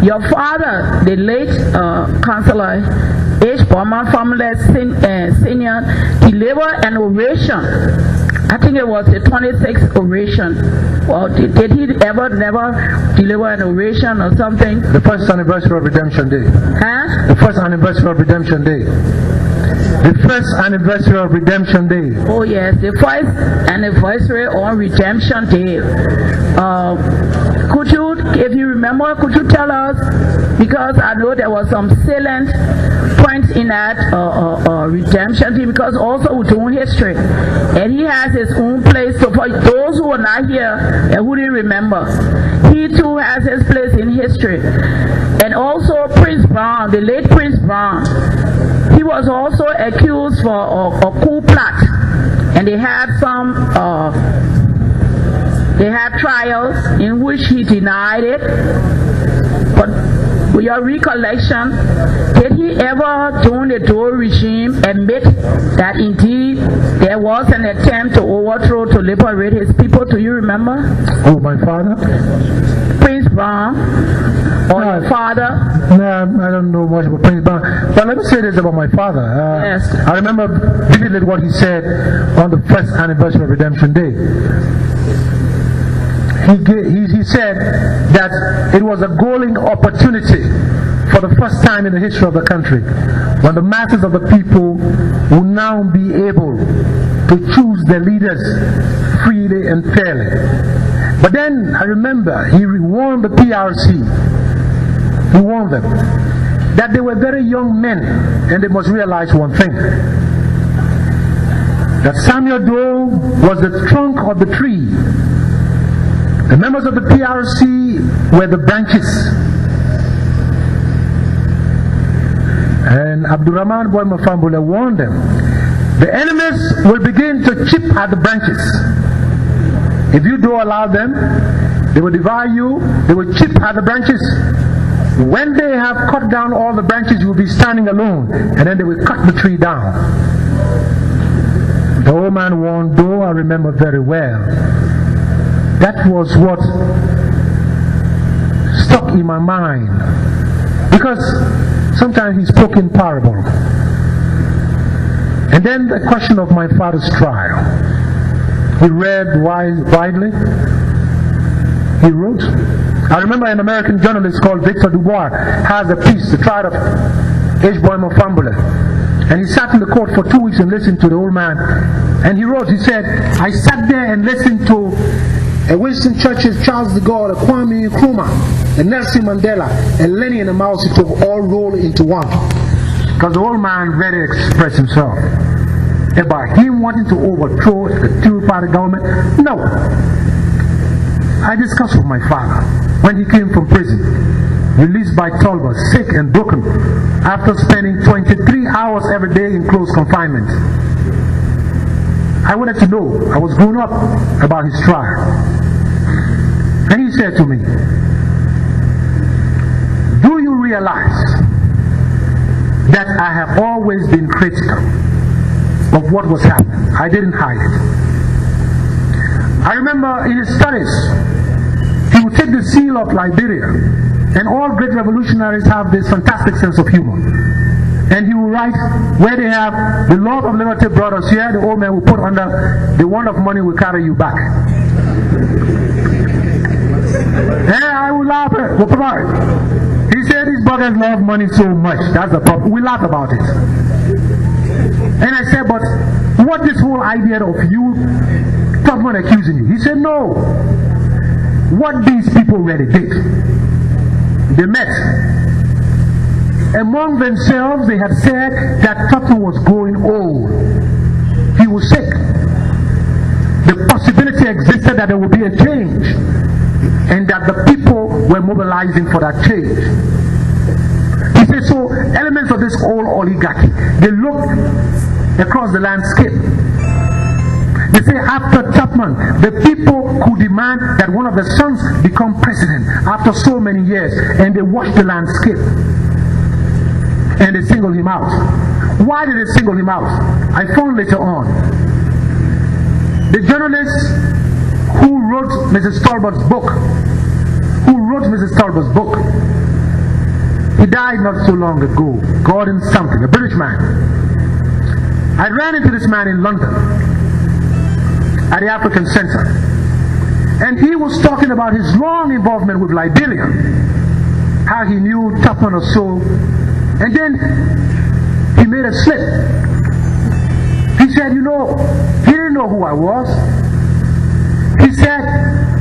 Your father, the late Councillor H. Boima Senior, delivered an oration. I think it was the 26th oration. Well, did he never deliver an oration or something? The first anniversary of Redemption Day. Huh? The first anniversary of Redemption Day. The first anniversary of Redemption Day. Oh yes, the first anniversary on Redemption Day. Could you, if you remember, could you tell us, because I know there was some salient points in that Redemption Day, because also we're doing history, and he has his own place. So for those who are not here and who didn't remember, he too has his place in history. And also Prince Brown, the late Prince Brown, he was also accused for a coup plot, and they had some trials in which he denied it. But with your recollection, did he ever, during the Dole regime, admit that indeed there was an attempt to overthrow, to liberate his people? Do you remember? Oh, my father? Prince Brown, or your father? No, I don't know much about Prince Brown. But let me say this about my father. Yes. I remember vividly what he said on the first anniversary of Redemption Day. He said that it was a golden opportunity for the first time in the history of the country when the masses of the people will now be able to choose their leaders freely and fairly. But then I remember he warned the TRC, he warned them that they were very young men and they must realize one thing, that Samuel Doe was the trunk of the tree. The members of the TRC were the branches. And Abdurrahman Boima Fahnbulleh warned them, the enemies will begin to chip at the branches. If you don't allow them, they will devour you, they will chip at the branches. When they have cut down all the branches, you will be standing alone, and then they will cut the tree down. The old man warned Doe, I remember very well. That was what stuck in my mind, because sometimes he spoke in parable. And then the question of my father's trial. He read widely. He wrote. I remember an American journalist called Victor Dubois has a piece, The Trial of H. Boima Fahnbulleh. And he sat in the court for 2 weeks and listened to the old man. And he wrote, he said, I sat there and listened to Winston Churchill, Charles de Gaulle, Kwame Nkrumah, and Nelson Mandela, and Lenny and Mao Zedong all roll into one. Because the old man ready to express himself about him wanting to overthrow the two-party government. No. I discussed with my father when he came from prison, released by Talbot, sick and broken, after spending 23 hours every day in close confinement. I wanted to know, I was grown up, about his trial. And he said to me, do you realize that I have always been critical of what was happening? I didn't hide it. I remember in his studies, he would take the seal of Liberia, and all great revolutionaries have this fantastic sense of humor. And he will write where they have the Lord of Liberty brothers here, the old man will put under the one of money will carry you back. And I will laugh at it. He said these brothers love money so much. That's the problem. We laugh about it. And I said, but what this whole idea of you, someone accusing you? He said, no. What these people really did, they met. Among themselves, they had said that Tubman was growing old. He was sick. The possibility existed that there would be a change, and that the people were mobilizing for that change. He said, so elements of this old oligarchy, they looked across the landscape. They say after Tubman, the people could demand that one of the sons become president after so many years, and they watched the landscape. And they singled him out. Why did they single him out? I found later on. The journalist who wrote Mrs. Talbot's book, He died not so long ago. Gordon something, a British man. I ran into this man in London at the African Center. And he was talking about his long involvement with Liberia. How he knew Tubman or so. And then he made a slip. He said, he didn't know who I was. He said,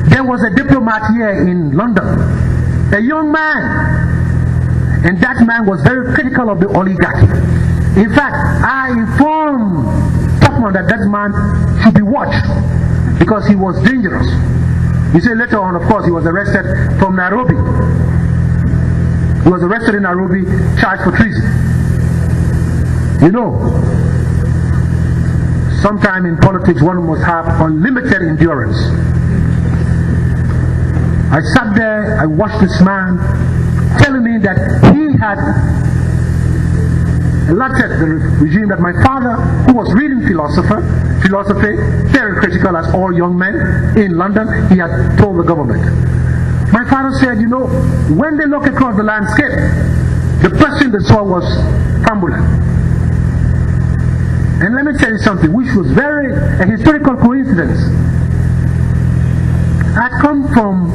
there was a diplomat here in London, a young man. And that man was very critical of the oligarchy. In fact, I informed Tubman that man should be watched because he was dangerous. He said later on, of course, he was arrested from Nairobi. He was arrested in Nairobi, charged for treason. Sometime in politics one must have unlimited endurance. I sat there, I watched this man telling me that he had elected the regime, that my father, who was reading philosophy, very critical as all young men in London, he had told the government. My father said, when they look across the landscape, the person they saw was Fahnbulleh. And let me tell you something, which was a historical coincidence. I come from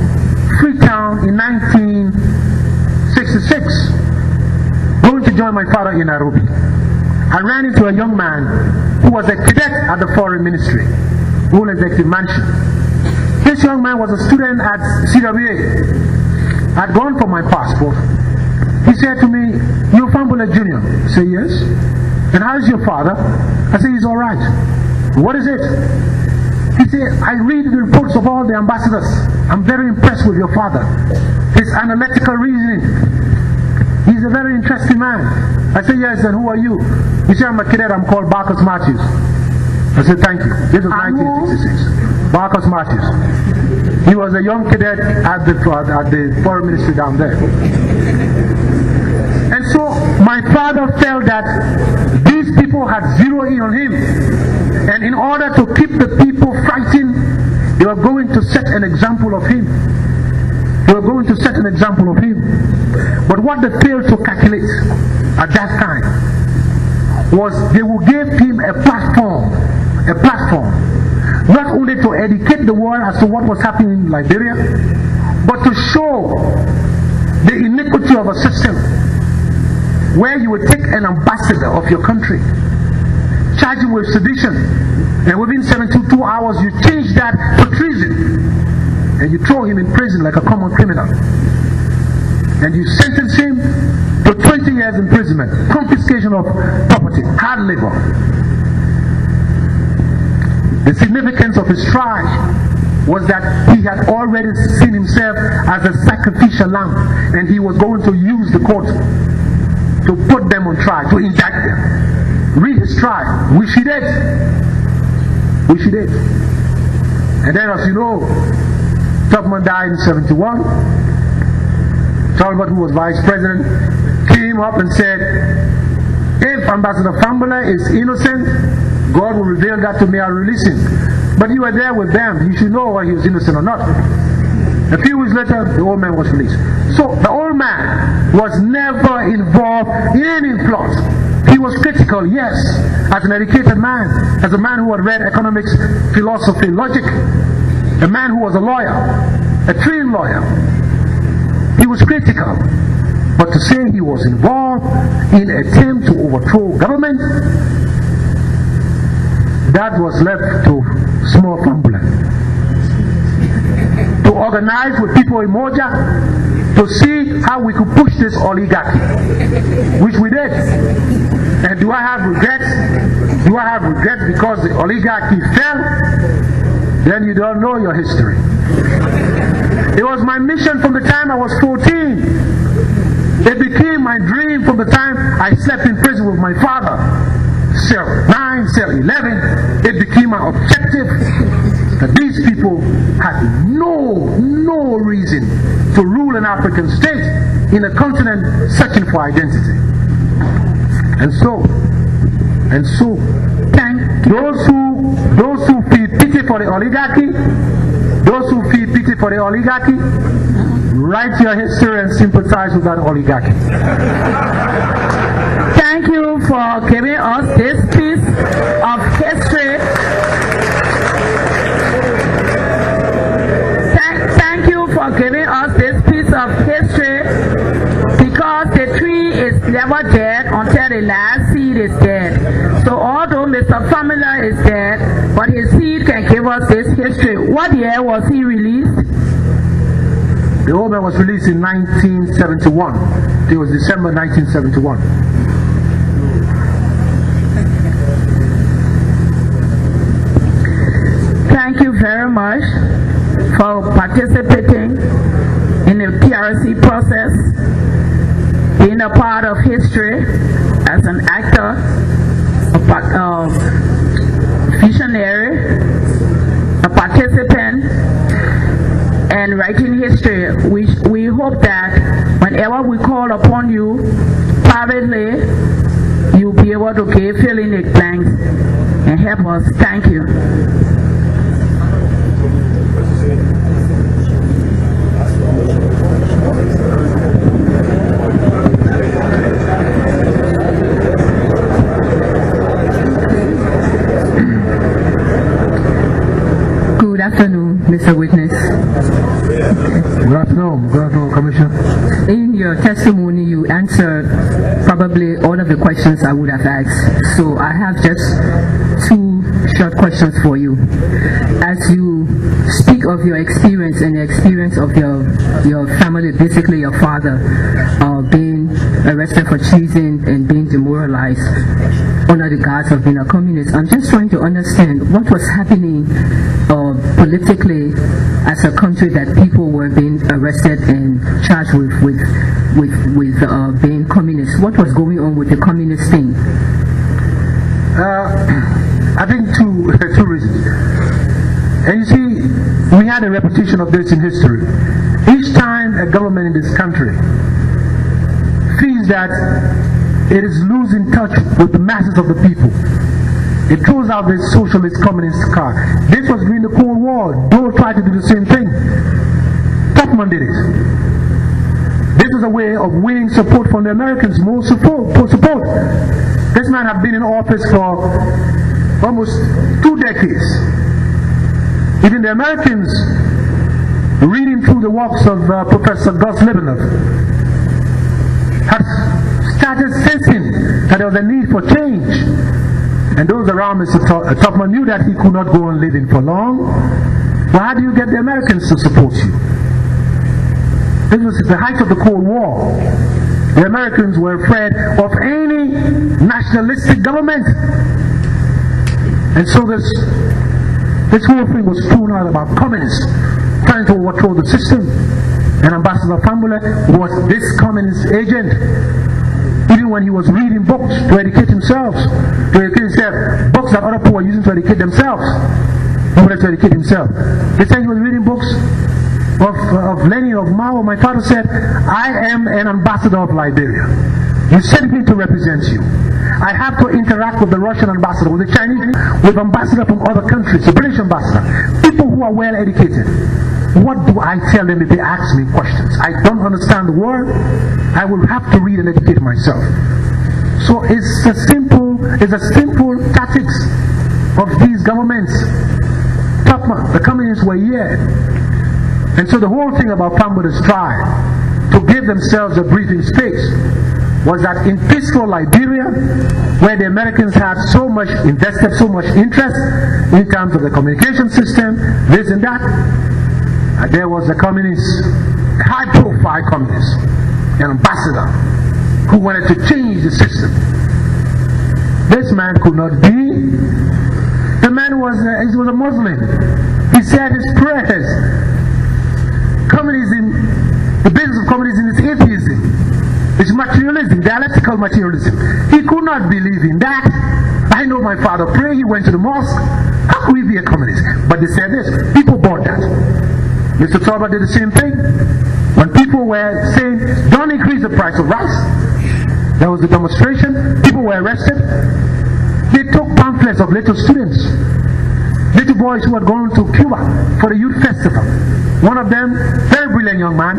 Freetown in 1966, going to join my father in Nairobi. I ran into a young man who was a cadet at the Foreign Ministry, Old Executive Mansion. This young man was a student at CWA. I'd gone for my passport. He said to me, "You're Fahnbulleh Jr.?" I said, "Yes." "And how's your father?" I said, "He's all right." "What is it?" He said, "I read the reports of all the ambassadors. I'm very impressed with your father. His analytical reasoning. He's a very interesting man." I said, "Yes, and who are you?" He said, "I'm a cadet, I'm called Barcus Matthews." I said, "Thank you." This was 1966. Barcus Matthews. He was a young cadet at the Foreign Ministry down there. And so my father felt that these people had zeroed in on him. And in order to keep the people frightened, they were going to set an example of him. But what they failed to calculate at that time was they would give him a platform, not only to educate the world as to what was happening in Liberia, but to show the iniquity of a system where you would take an ambassador of your country, charge him with sedition, and within 72 hours you change that to treason, and you throw him in prison like a common criminal, and you sentence him to 20 years imprisonment, confiscation of property, hard labor. The significance of his trial was that he had already seen himself as a sacrificial lamb, and he was going to use the court to put them on trial, to indict them. Read his trial, which he did. And then, as you know, Tubman died in 71. Talbot, who was vice president, came up and said, "If Ambassador Fahnbulleh is innocent, God will reveal that to me, I'll release him. But you were there with them, you should know whether he was innocent or not." A few weeks later, the old man was released. So the old man was never involved in any plot. He was critical, yes, as an educated man, as a man who had read economics, philosophy, logic, a man who was a lawyer, a trained lawyer. He was critical. But to say he was involved in an attempt to overthrow government, that was left to small Fahnbulleh. To organize with people in Moja to see how we could push this oligarchy, which we did. And do I have regrets? Do I have regrets because the oligarchy fell? Then you don't know your history. It was my mission from the time I was 14. It became my dream from the time I slept in prison with my father. Cell 9, cell 11, it became my objective that these people had no reason to rule an African state in a continent searching for identity. And so, thank those who feel pity for the oligarchy, Write your history and sympathize with that oligarchy. Thank you for giving us this piece of history. Thank you for giving us this piece of history, because the tree is never dead until the last seed is dead. So although Mr. Fahnbulleh is dead, but his seed can give us this history. What year was he released? The old man was released in 1971. It was December 1971. Thank you very much for participating in the TRC process, being a part of history as an actor, a visionary, a participant, and writing history. We hope that whenever we call upon you privately, you'll be able to fill in the blanks and help us. Thank you. Good afternoon, Mr. Witness. Good afternoon, Commissioner. In your testimony, you answered probably all of the questions I would have asked. So I have just two short questions for you. As you speak of your experience and the experience of your family, basically your father, being arrested for treason and being demoralized under the guise of being a communist, I'm just trying to understand what was happening politically as a country that people were being arrested and charged with being communists. What was going on with the communist thing? I think two reasons. And you see, we had a repetition of this in history. Each time a government in this country feels that it is losing touch with the masses of the people, it throws out this socialist communist card. This was during the Cold War. Dole tried to do the same thing. Topman did it. This was a way of winning support from the Americans, more support. This man had been in office for almost 2 decades. Even the Americans, reading through the works of Professor Gus Lebanon, had started sensing that there was a need for change. And those around Mr. Topman knew that he could not go on living for long. Well, how do you get the Americans to support you? This was at the height of the Cold War. The Americans were afraid of any nationalistic government. And so this whole thing was thrown out about communists trying to overthrow the system. And Ambassador Fahnbulleh was this communist agent. Even when he was reading books to educate himself, books that other people were using to educate themselves, he wanted to educate himself. They said he was reading books of Lenin, of Mao. My father said, I am an ambassador of Liberia. You sent me to represent you. I have to interact with the Russian ambassador, with the Chinese, with ambassadors from other countries, the British ambassador, people who are well educated. What do I tell them if they ask me questions? I don't understand the word. I will have to read and educate myself. So it's a simple tactics of these governments. Topman, the communists were here. And so the whole thing about Fahnbulleh's trial, to give themselves a breathing space, was that in peaceful Liberia, where the Americans had invested so much interest in terms of the communication system, this and that, there was a communist, a high-profile communist, an ambassador, who wanted to change the system. This man could not be. The man was a Muslim. He said his prayers. Communism, the basis of communism is atheism. It's materialism, dialectical materialism. He could not believe in that. I know my father prayed, he went to the mosque. How could he be a communist? But they said this, people bought that. Mr. Tauber did the same thing. When people were saying, don't increase the price of rice, there was a demonstration, people were arrested. They took pamphlets of little students two boys who had gone to Cuba for the youth festival. One of them, very brilliant young man,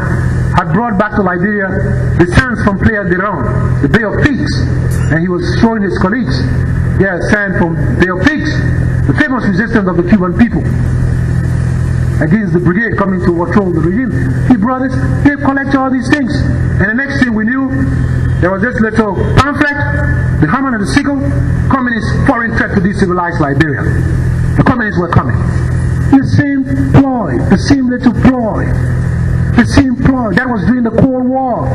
had brought back to Liberia the sands from Playa de Ron, the Bay of Pigs, and he was showing his colleagues their sand from Bay of Pigs, the famous resistance of the Cuban people against the brigade coming to overthrow the regime. He brought it, they collected all these things, and the next thing we knew, there was this little pamphlet, the hammer and the sickle, communist foreign threat to destabilize Liberia. The communists were coming. The same ploy, the same little ploy, the same ploy. That was during the Cold War,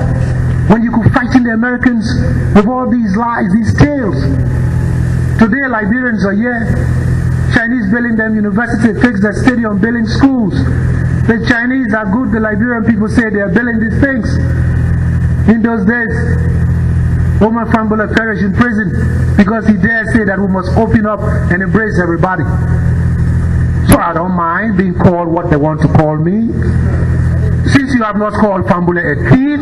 when you could frighten the Americans with all these lies, these tales. Today Liberians are here, Chinese building them university, fix their stadium, building schools. The Chinese are good, the Liberian people say they are building these things. In those days, Boima Fahnbulleh perished in prison because he dared say that we must open up and embrace everybody. So I don't mind being called what they want to call me. Since you have not called Fahnbulleh a thief,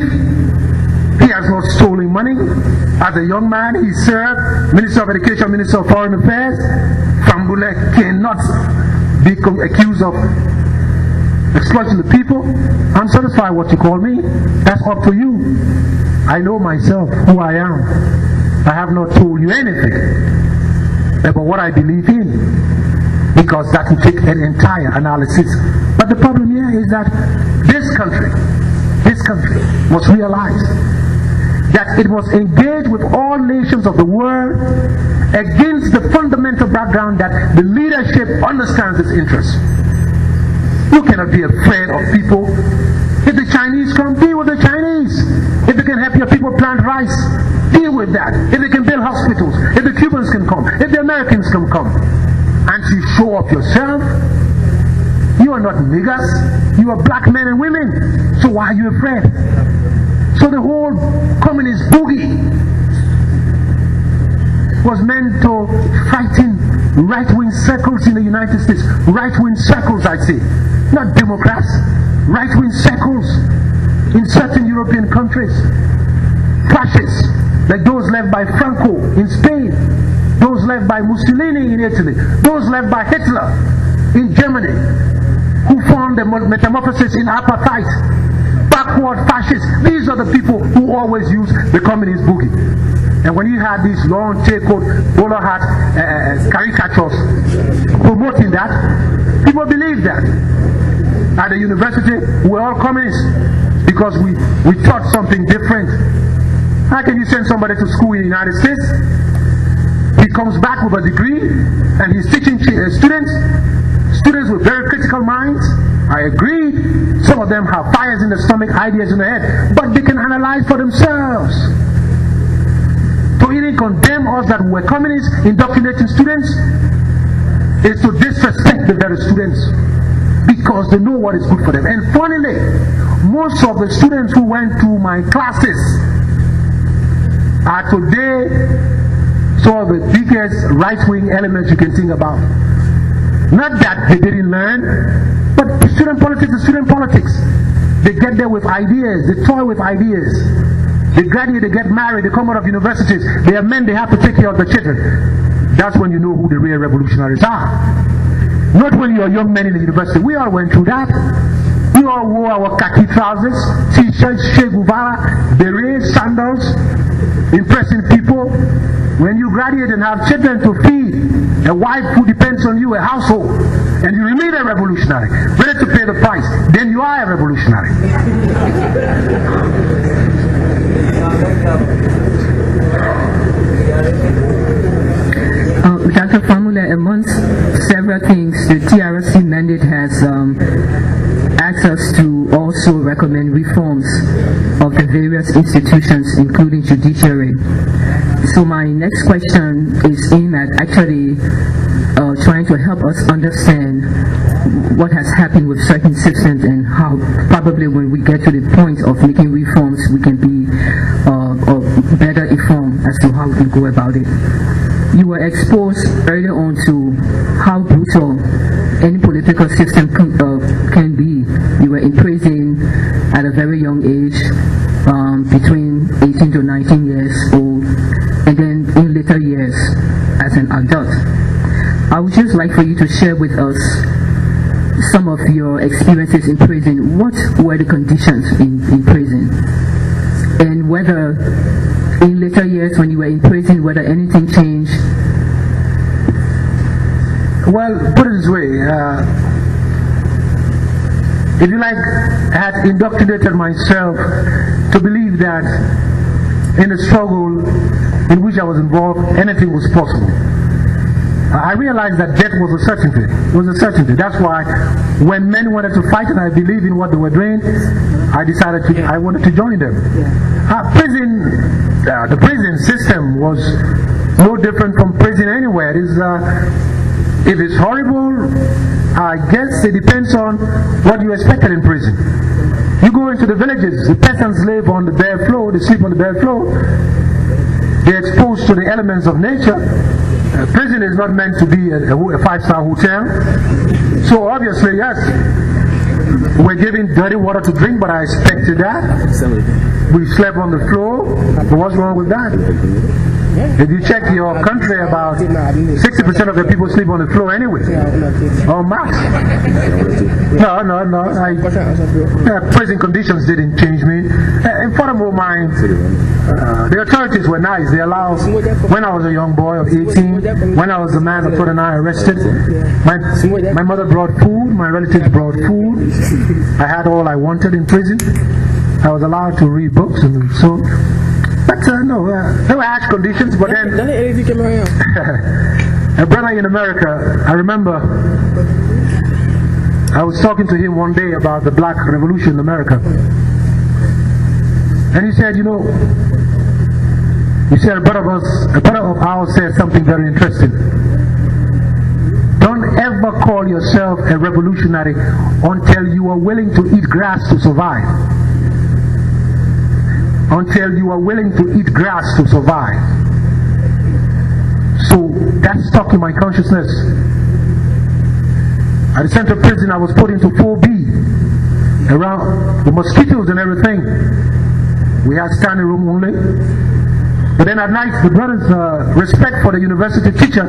he has not stolen money. As a young man, he served Minister of Education, Minister of Foreign Affairs. Fahnbulleh cannot be accused of exploiting the people. I'm satisfied what you call me. That's up to you. I know myself, who I am. I have not told you anything about what I believe in, because that will take an entire analysis. But the problem here is that this country must realize that it must engage with all nations of the world against the fundamental background that the leadership understands its interests. You cannot be afraid of people. If the Chinese come, deal with the Chinese. If they can help your people plant rice, deal with that. If they can build hospitals, if the Cubans can come, if the Americans can come, and you show up yourself, you are not niggers, you are black men and women. So why are you afraid? So the whole communist boogie was meant to frighten right-wing circles in the United States. Right-wing circles, I say. Not Democrats. Right-wing circles in certain European countries. Fascists, like those led by Franco in Spain, those led by Mussolini in Italy, those led by Hitler in Germany, who formed the metamorphosis in apartheid. Backward fascists. These are the people who always use the communist boogie. And when you had these long tailcoat, bowler hat caricatures promoting that, people believe that. At the university, we're all communists because we taught something different. How can you send somebody to school in the United States? He comes back with a degree and he's teaching students with very critical minds. I agree, some of them have fires in the stomach, ideas in the head, but they can analyze for themselves. To even condemn us that we're communists indoctrinating students is to disrespect the very students, because they know what is good for them. And funnily, most of the students who went to my classes are today some of the biggest right-wing elements you can think about. Not that they didn't learn, but student politics is student politics. They get there with ideas, they toy with ideas. They graduate, they get married, they come out of universities, they are men, they have to take care of the children. That's when you know who the real revolutionaries are. Not when you're young men in the university. We all went through that. We all wore our khaki trousers, t-shirts, Che Guevara, berets, sandals, impressing people. When you graduate and have children to feed, a wife who depends on you, a household, and you remain a revolutionary, ready to pay the price, then you are a revolutionary. Dr. Fahnbulleh, amongst several things, the TRC mandate has asked us to also recommend reforms of the various institutions, including judiciary. So my next question is aimed at actually trying to help us understand what has happened with certain systems and how probably when we get to the point of making reforms, we can be better informed as to how we can go about it. You were exposed early on to how brutal any political system can be. You were in prison at a very young age, between 18 to 19 years old, and then in later years as an adult. I would just like for you to share with us some of your experiences in prison. What were the conditions in prison? And whether in later years when you were in prison, whether anything changed? Well, put it this way, if you like, I had indoctrinated myself to believe that in the struggle in which I was involved, anything was possible. I realized that death was a certainty. It was a certainty. That's why when men wanted to fight and I believed in what they were doing, I decided I wanted to join them. The prison system was no different from prison anywhere. If it's horrible, I guess it depends on what you expected in prison. You go into the villages, the peasants live on the bare floor, they sleep on the bare floor, they're exposed to the elements of nature. Prison is not meant to be a five-star hotel. So obviously, yes, we're given dirty water to drink, but I expected that. We slept on the floor, but what's wrong with that? If you check your country, about 60% of the people sleep on the floor anyway. Oh, max. No. Prison conditions didn't change me. And furthermore, the authorities were nice. They allowed, when I was a young boy of 18, when I was a man of 29 arrested, my mother brought food, my relatives brought food. I had all I wanted in prison. I was allowed to read books and so. But no, there were harsh conditions, but then a brother in America, I remember I was talking to him one day about the Black Revolution in America. And he said, a brother of ours said something very interesting. Don't ever call yourself a revolutionary until you are willing to eat grass to survive. Until you are willing to eat grass to survive. So that stuck in my consciousness. At the central prison, I was put into 4B, around the mosquitoes and everything. We had standing room only. But then at night, the brothers, respect for the university teacher,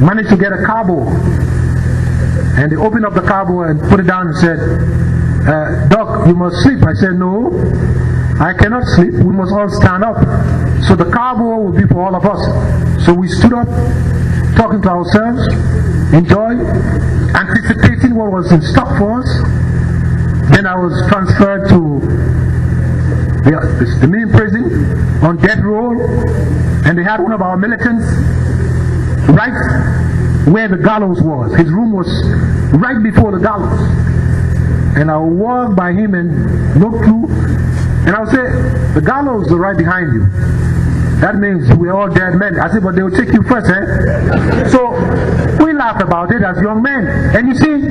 managed to get a cardboard. And they opened up the cardboard and put it down and said, Doc, you must sleep. I said, no. I cannot sleep, we must all stand up. So the cardboard will be for all of us. So we stood up, talking to ourselves, enjoying, anticipating what was in stock for us. Then I was transferred to the main prison on death row, and they had one of our militants right where the gallows was. His room was right before the gallows. And I would walk by him and look through. And I would say, the gallows are right behind you. That means we're all dead men. I said, but they will take you first, eh? So we laughed about it as young men. And you see,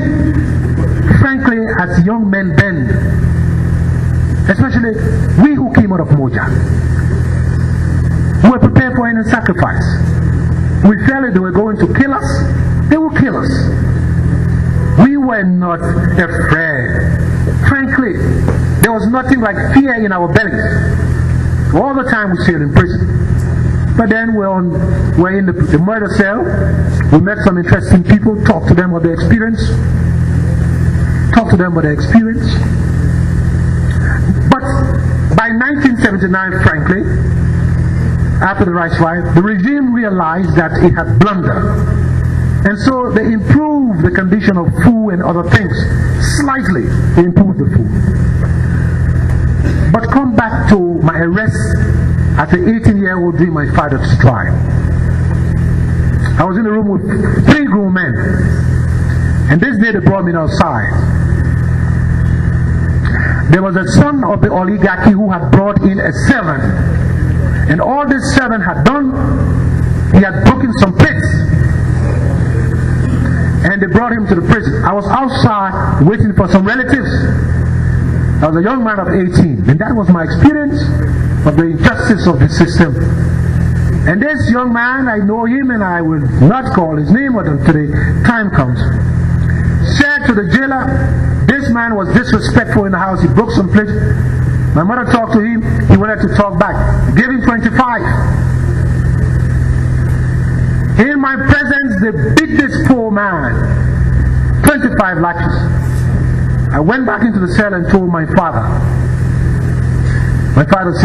frankly, as young men then, especially we who came out of Moja, we were prepared for any sacrifice. We felt that they were going to kill us, they will kill us. We were not afraid. Frankly, there was nothing like fear in our bellies. All the time we stayed in prison. But then we're in the murder cell. We met some interesting people, talked to them about their experience. But by 1979, frankly, after the rights riot, the regime realized that it had blundered. And so they improved the condition of food and other things. Slightly, they improved the food. But come back to my arrest as an 18-year-old during my father's trial. I was in a room with 3 grown men. And this day they brought me outside. There was a son of the oligarchy who had brought in a servant. And all this servant had done, he had broken some plates. And they brought him to the prison. I was outside waiting for some relatives. I was a young man of 18, and that was my experience of the injustice of the system. And this young man, I know him, and I will not call his name until the time comes, said to the jailer, this man was disrespectful in the house, he broke some plates. My mother talked to him, he wanted to talk back. Gave him 25. In my presence, they beat this poor man. 25 lashes. I went back into the cell and told my father. My father said,